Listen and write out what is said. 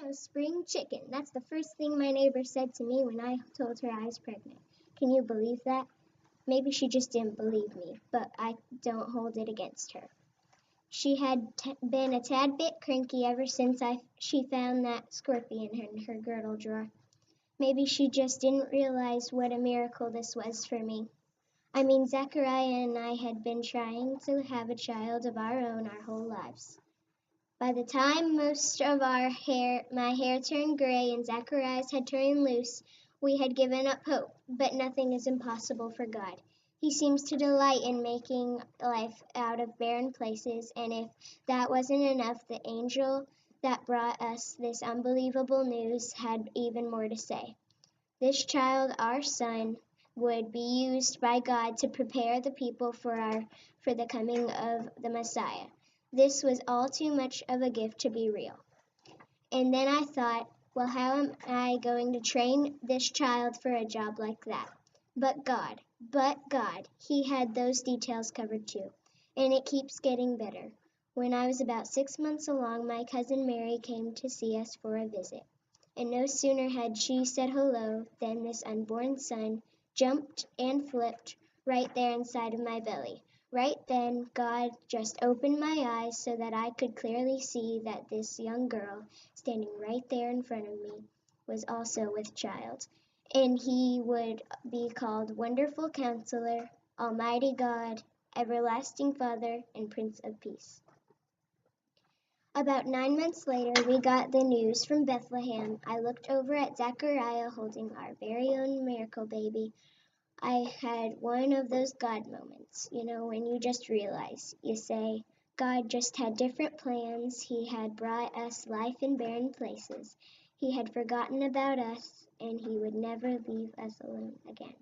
No spring chicken. That's the first thing my neighbor said to me when I told her I was pregnant. Can you believe that? Maybe she just didn't believe me, but I don't hold it against her. She had been a tad bit cranky ever since she found that scorpion in her girdle drawer. Maybe she just didn't realize what a miracle this was for me. I mean, Zachariah and I had been trying to have a child of our own our whole lives. By the time most of my hair turned gray and Zacharias had turned loose, we had given up hope, but nothing is impossible for God. He seems to delight in making life out of barren places, and if that wasn't enough, the angel that brought us this unbelievable news had even more to say. This child, our son, would be used by God to prepare the people for the coming of the Messiah. This was all too much of a gift to be real. And then I thought, well, how am I going to train this child for a job like that? But God, He had those details covered too. And it keeps getting better. When I was about 6 months along, my cousin Mary came to see us for a visit. And no sooner had she said hello than this unborn son jumped and flipped right there inside of my belly. Right then, God just opened my eyes so that I could clearly see that this young girl, standing right there in front of me, was also with child. And he would be called Wonderful Counselor, Almighty God, Everlasting Father, and Prince of Peace. About 9 months later, we got the news from Bethlehem. I looked over at Zachariah holding our very own miracle baby. I had one of those God moments, when you just realize. You say, God just had different plans. He had brought us life in barren places. He had forgotten about us, and he would never leave us alone again.